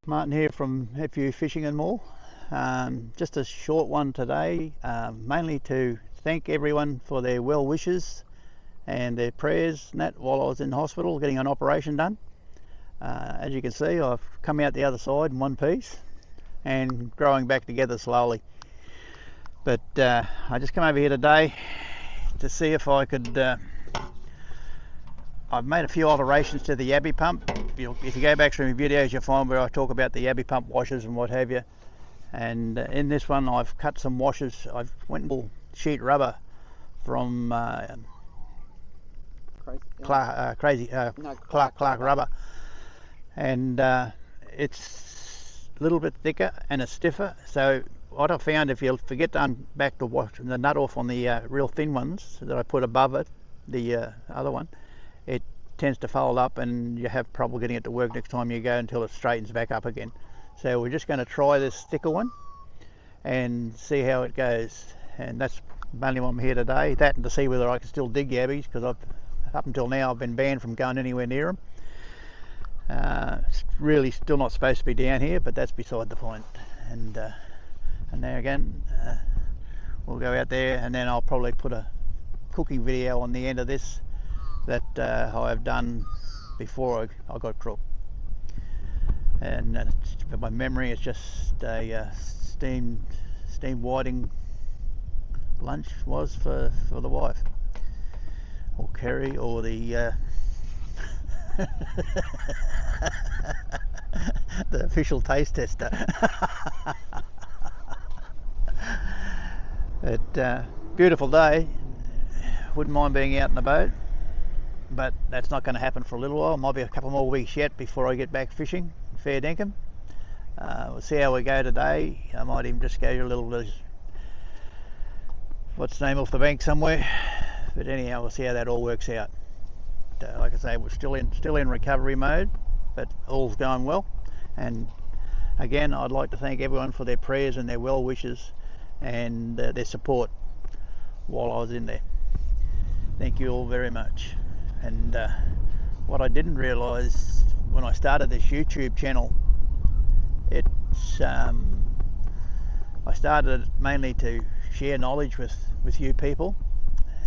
Martin here from FU Fishing and More. Just a short one today, mainly to thank everyone for their well wishes and their prayers and that while I was in hospital getting an operation done. As you can see, I've come out the other side in one piece and growing back together slowly. But I just come over here today to see if I could I've made a few alterations to the Yabby pump. If you go back through my videos, you'll find where I talk about the Yabby pump washers and what have you. And in this one, I've cut some washers. I've went all sheet rubber from Clark rubber, and it's a little bit thicker and it's stiffer. So what I found, if you forget to unback the nut off on the real thin ones that I put above it, the other one, it tends to fold up and you have trouble getting it to work next time you go until it straightens back up again. So we're just going to try this thicker one and see how it goes, and that's mainly why I'm here today. That and to see whether I can still dig yabbies, because up until now I've been banned from going anywhere near them. It's really still not supposed to be down here, but that's beside the point. And now again we'll go out there, and then I'll probably put a cooking video on the end of this that I've done before I got crook. And my memory is just a steamed whiting lunch was for the wife, or Kerry, or the the official taste tester. But beautiful day. Wouldn't mind being out in the boat, but that's not going to happen for a little while. Might be a couple more weeks yet before I get back fishing fair dinkum. We'll see how we go today. I might even just go to a little what's the name, off the bank somewhere. But anyhow, we'll see how that all works out. Like I say, we're still in recovery mode, but all's going well. And again, I'd like to thank everyone for their prayers and their well wishes and their support while I was in there. Thank you all very much. And what I didn't realise when I started this YouTube channel, I started it mainly to share knowledge with you people,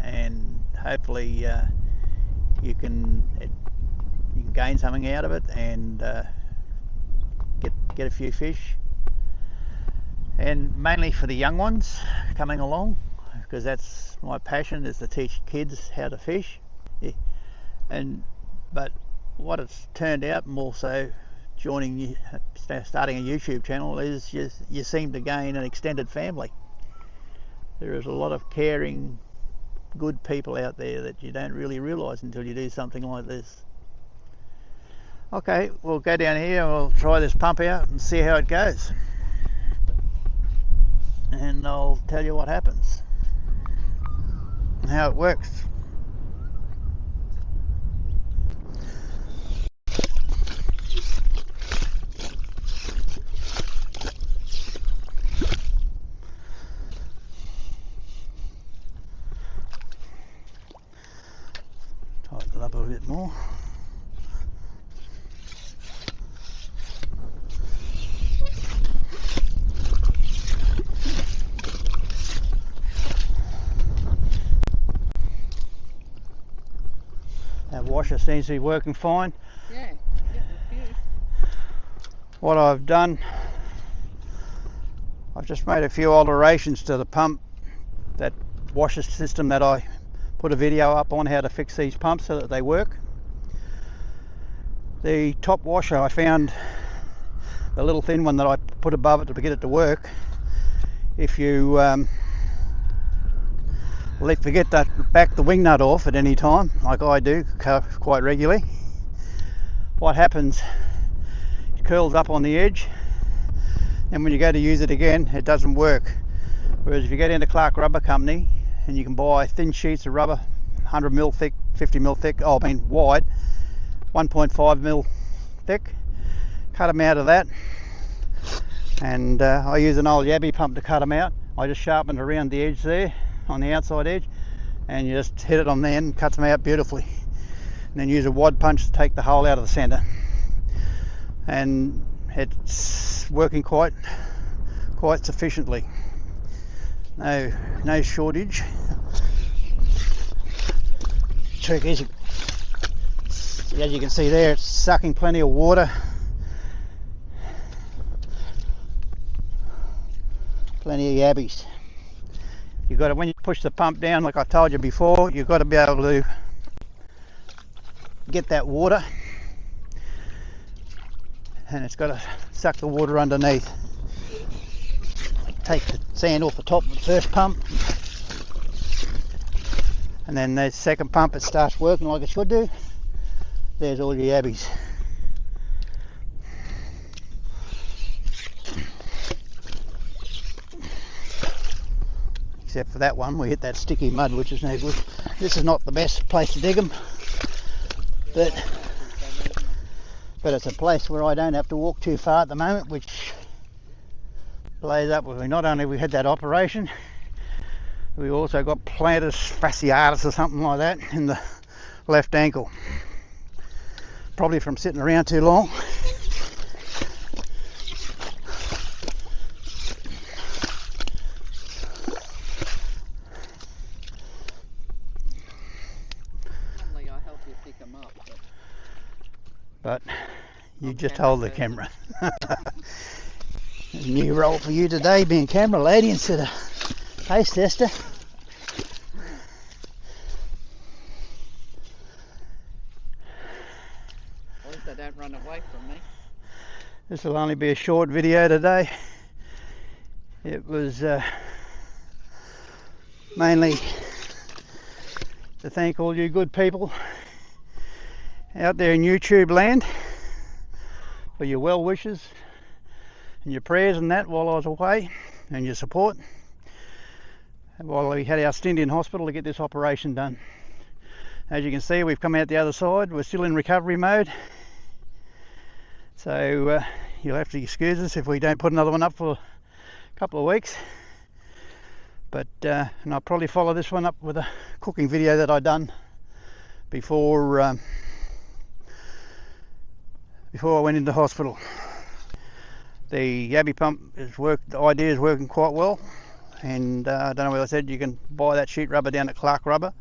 and hopefully you can gain something out of it and get a few fish, and mainly for the young ones coming along, because that's my passion, is to teach kids how to fish. But what it's turned out more so starting a YouTube channel is you seem to gain an extended family. There is a lot of caring, good people out there that you don't really realise until you do something like this. Okay, we'll go down here and we'll try this pump out and see how it goes, and I'll tell you what happens and how it works. Tighten it up a bit more. That washer seems to be working fine. Yeah, what I've done, I've just made a few alterations to the pump, that washer system that I put a video up on how to fix these pumps so that they work. The top washer, I found the little thin one that I put above it to get it to work. If you forget to back the wing nut off at any time, like I do quite regularly, what happens, it curls up on the edge, and when you go to use it again, it doesn't work. Whereas if you go down to Clark Rubber Company and you can buy thin sheets of rubber, 100 mil thick, 50 mil thick, wide, 1.5 mil thick, cut them out of that, and I use an old Yabby pump to cut them out. I just sharpen it around the edge there, on the outside edge, and you just hit it on the end, cuts them out beautifully. And then use a wad punch to take the hole out of the center. And it's working quite sufficiently. No shortage. Trick is, as you can see there, it's sucking plenty of water. Plenty of yabbies. You've got to, when you push the pump down, like I told you before, you've got to be able to get that water, and it's got to suck the water underneath. Take the sand off the top of the first pump, and then the second pump, it starts working like it should do. There's all your yabbies. Except for that one, we hit that sticky mud, which is no good. This is not the best place to dig them, but it's a place where I don't have to walk too far at the moment, which plays up with me. Not only have we had that operation, we also got plantar fasciitis or something like that in the left ankle. Probably from sitting around too long. But you just hold the camera. New role for you today, being camera lady instead of taste tester. At least they don't run away from me. This will only be a short video today. It was mainly to thank all you good people out there in YouTube land for your well wishes and your prayers and that while I was away, and your support while we had our stint in hospital to get this operation done. As you can see, we've come out the other side. We're still in recovery mode, so you'll have to excuse us if we don't put another one up for a couple of weeks. But and I'll probably follow this one up with a cooking video that I done before I went into hospital. The Yabby pump the idea is working quite well, and I don't know whether I said you can buy that sheet rubber down at Clark Rubber,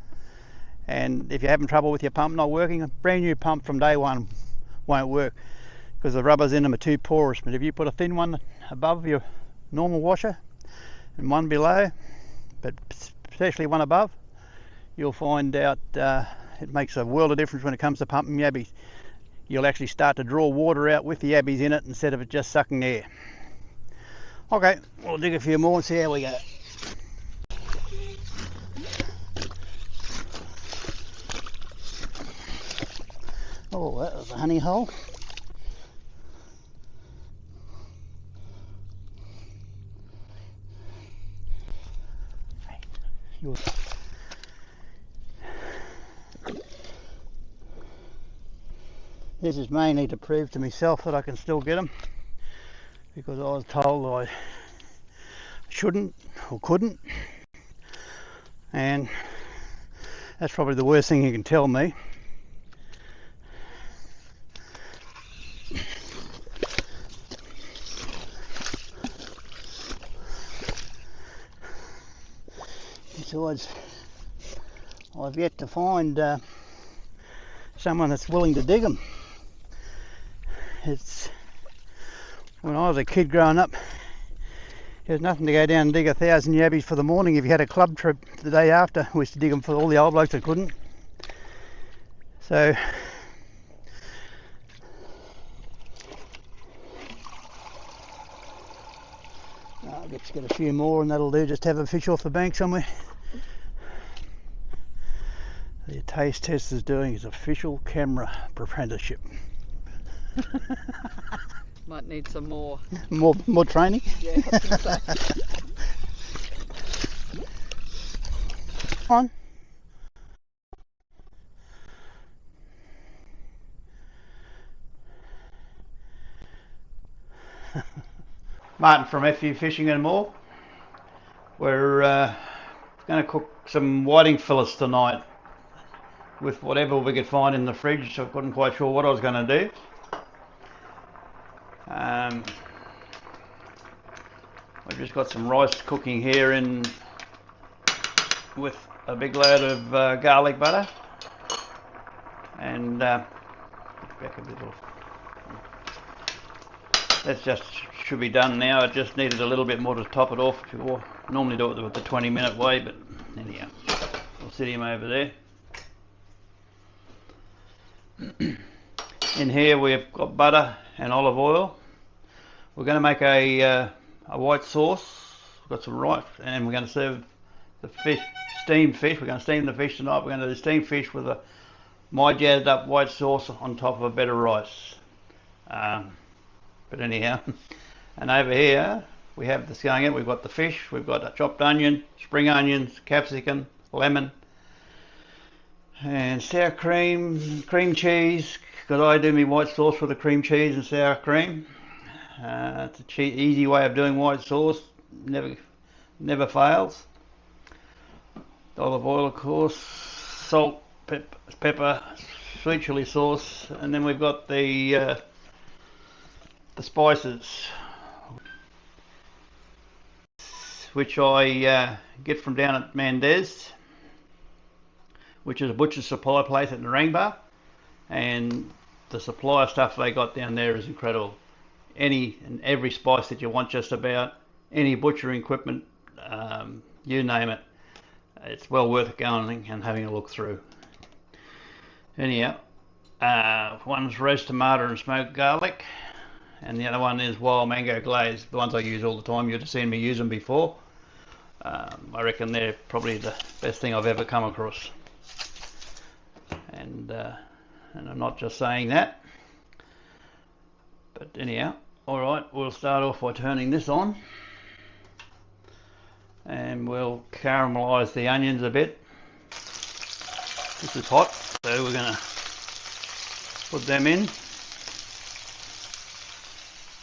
and if you're having trouble with your pump not working, a brand new pump from day one won't work because the rubbers in them are too porous. But if you put a thin one above your normal washer and one below, but especially one above, you'll find out it makes a world of difference when it comes to pumping yabbies. You'll actually start to draw water out with the yabbies in it instead of it just sucking air. Okay, we'll dig a few more and see how we go. Oh, that was a honey hole. This is mainly to prove to myself that I can still get them, because I was told I shouldn't or couldn't, and that's probably the worst thing you can tell me. Besides, I've yet to find someone that's willing to dig them. It's, when I was a kid growing up, there's nothing to go down and dig 1,000 yabbies for the morning. If you had a club trip the day after, we used to dig them for all the old blokes that couldn't. So I'll just get a few more and that'll do. Just have a fish off the bank somewhere. The taste test is doing his official camera apprenticeship. Might need some more. More training? Yeah, I think so. On. Martin from FU Fishing and More. We're going to cook some whiting fillets tonight with whatever we could find in the fridge. So I wasn't quite sure what I was going to do. Um, I've just got some rice cooking here in with a big load of garlic butter, and back a little. That just should be done now. It just needed a little bit more to top it off. Normally do it with the 20-minute way, but anyhow, I'll sit him over there. In here we've got butter and olive oil. We're going to make a white sauce. We've got some rice, and we're going to serve the fish, steamed fish. We're going to steam the fish tonight. We're going to do steamed fish with my jazzed up white sauce on top of a bed of rice. But anyhow, and over here we have this going in. We've got the fish, we've got a chopped onion, spring onions, capsicum, lemon, and sour cream, cream cheese, because I do my white sauce with the cream cheese and sour cream. It's a easy way of doing white sauce, never fails. Olive oil, of course, salt, pepper, sweet chili sauce, and then we've got the spices, which I get from down at Mendez, which is a butcher's supply place at Narangba, and the supply of stuff they got down there is incredible. Any and every spice that you want, just about any butchering equipment, you name it, it's well worth going and having a look through. Anyhow, one's roast tomato and smoked garlic, and the other one is wild mango glaze. The ones I use all the time. You've seen me use them before. I reckon they're probably the best thing I've ever come across, and I'm not just saying that. But anyhow, alright, we'll start off by turning this on, and we'll caramelise the onions a bit. This is hot, so we're going to put them in.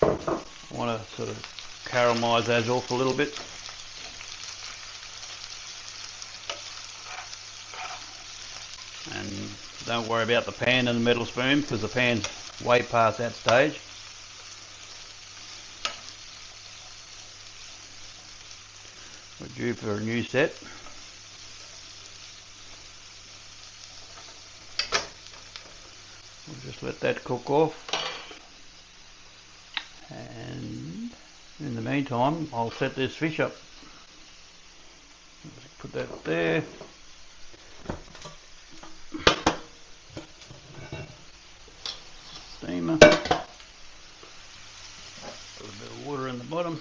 I want to sort of caramelise those off a little bit. And don't worry about the pan and the metal spoon, because the pan's way past that stage. We're due for a new set. We'll just let that cook off, and in the meantime I'll set this fish up. Let's put that there. Steamer. Put a bit of water in the bottom.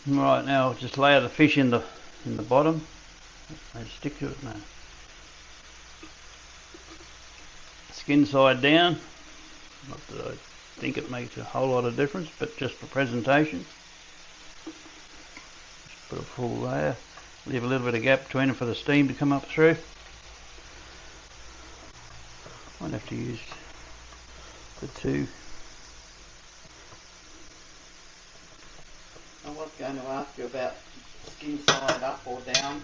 Right, now I'll just layer the fish in the bottom. They stick to it now. Skin side down. Not that I think it makes a whole lot of difference, but just for presentation. Just put a full layer. Leave a little bit of gap between them for the steam to come up through. Might have to use the two. I was going to ask you about skin side up or down.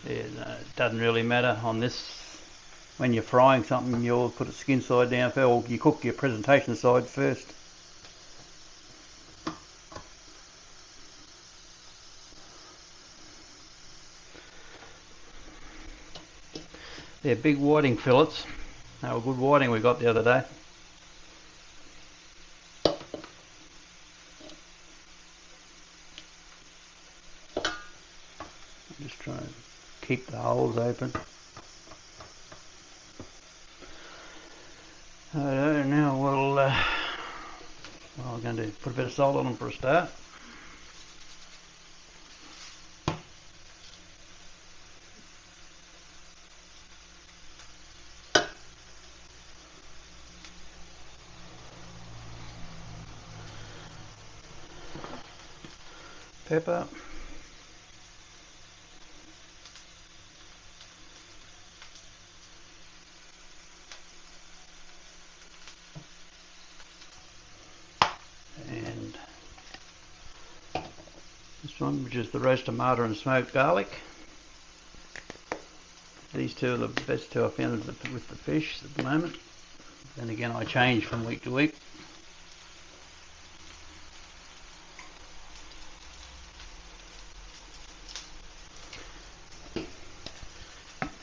Yeah, no, it doesn't really matter on this. When you're frying something, you'll put it skin side down first, or you cook your presentation side first. They're big whiting fillets. They were good whiting we got the other day. Just try and keep the holes open. Now we'll, what I'm going to do, put a bit of salt on them for a start. Pepper. And one, which is the roast tomato and smoked garlic. These two are the best two I found with the fish at the moment. And again, I change from week to week.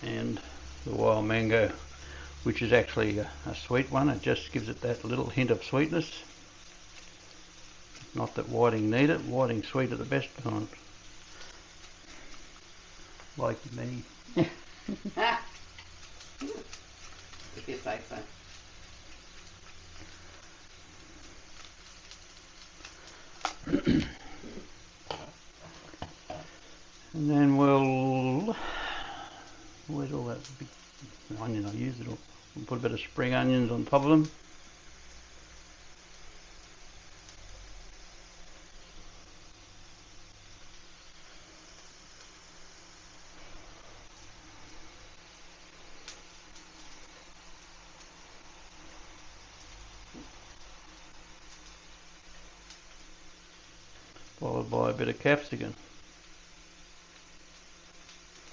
And the wild mango, which is actually a sweet one. It just gives it that little hint of sweetness. Not that whiting need it. Whiting sweet are the best kind. Like me. If you say so. And then we'll, where's all that big onion I used? We'll put a bit of spring onions on top of them. Followed by a bit of capsicum.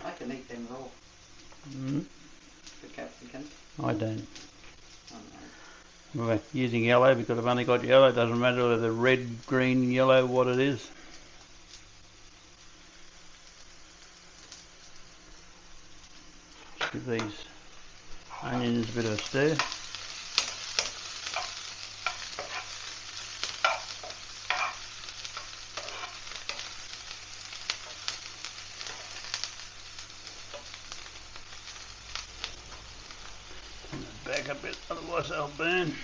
I can eat them raw. The capsicum. I don't. Oh no. We're using yellow because I've only got yellow. It doesn't matter whether they're red, green, yellow, what it is. Just give these onions a bit of a stir. Back a bit, otherwise they'll burn.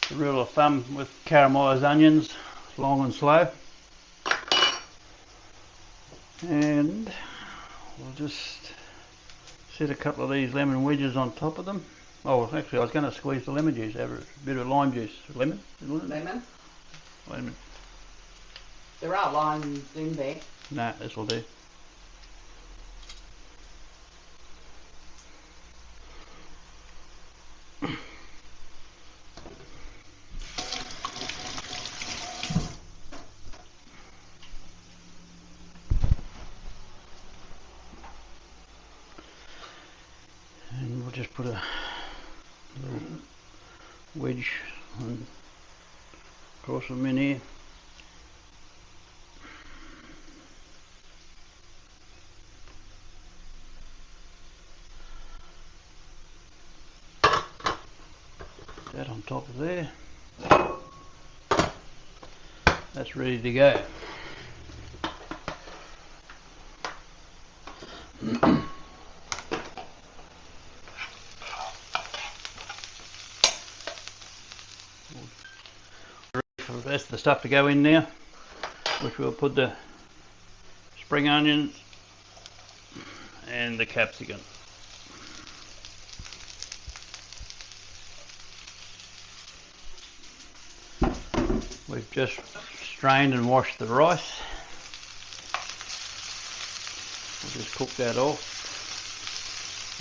The rule of thumb with caramelised onions, long and slow. And we'll just set a couple of these lemon wedges on top of them. Oh, actually I was going to squeeze the lemon juice over it. A bit of lime juice. Lemon? Lemon? Lemon. There are limes in there. Nah, this will do. And we'll just put a little wedge and cross them in here. That on top of there. That's ready to go. For the rest of the stuff to go in now, which we'll put the spring onions and the capsicum. We've just strained and washed the rice. We'll just cook that off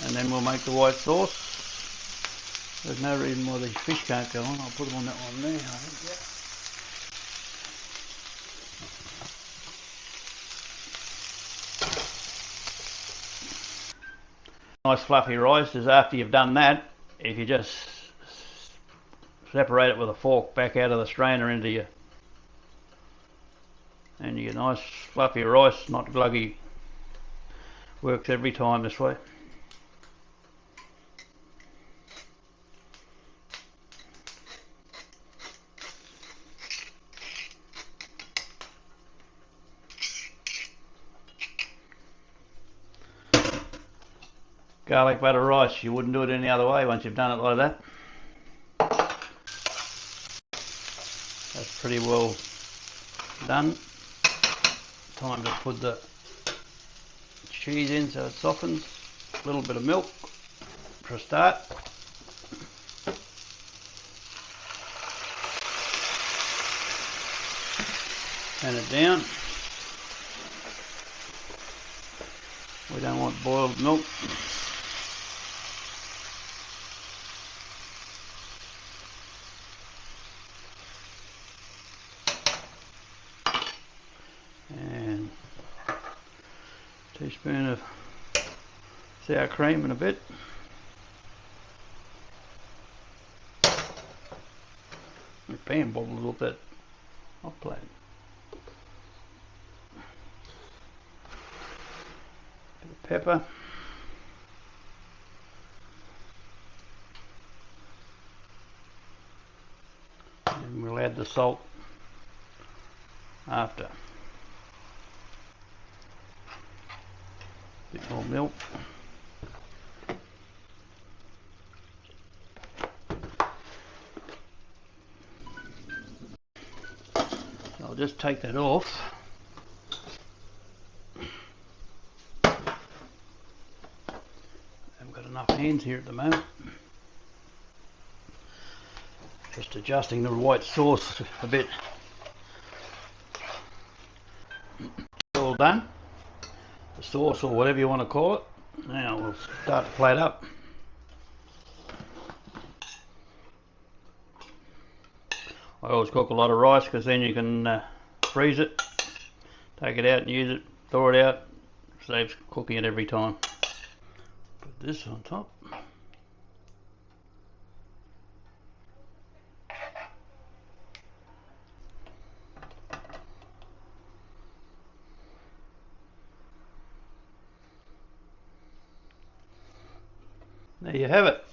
and then we'll make the white sauce. There's no reason why these fish can't go on. I'll put them on that one there, I think. Yep. Nice fluffy rice is after you've done that, if you just separate it with a fork back out of the strainer into you, and you get nice fluffy rice, not gluggy. Works every time this way. Garlic butter rice, you wouldn't do it any other way once you've done it like that. That's pretty well done. Time to put the cheese in so it softens. A little bit of milk for a start. Turn it down. We don't want boiled milk. teaspoon of sour cream in a bit. The pan bobbled off that hot plate. Bit of pepper. And we'll add the salt after. Bit more milk. So I'll just take that off. I've got enough hands here at the moment. Just adjusting the white sauce a bit. All done. The sauce, or whatever you want to call it. Now we'll start to plate up. I always cook a lot of rice because then you can freeze it, take it out and use it, thaw it out, saves cooking it every time. Put this on top. There you have it.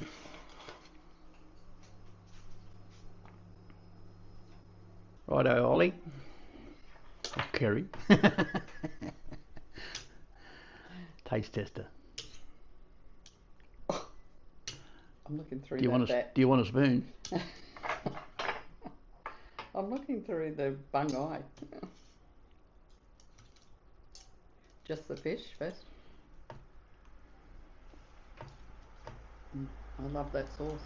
Righto, Ollie. Or Kerry. Taste tester. I'm looking through Do you want a spoon? I'm looking through the bung eye. Just the fish first. I love that sauce.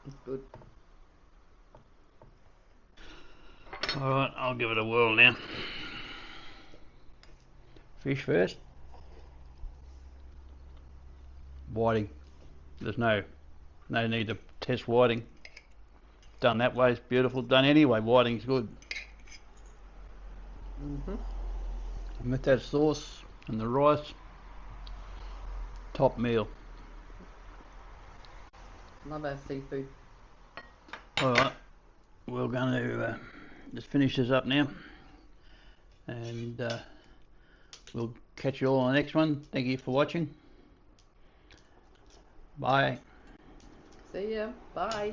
It's good. Alright, I'll give it a whirl now. Fish first. Whiting. There's no need to test whiting. Done that way is beautiful. Done anyway, whiting's good. And with that sauce and the rice, top meal. Love our seafood. Alright, we're going to just finish this up now. And we'll catch you all on the next one. Thank you for watching. Bye. See ya. Bye.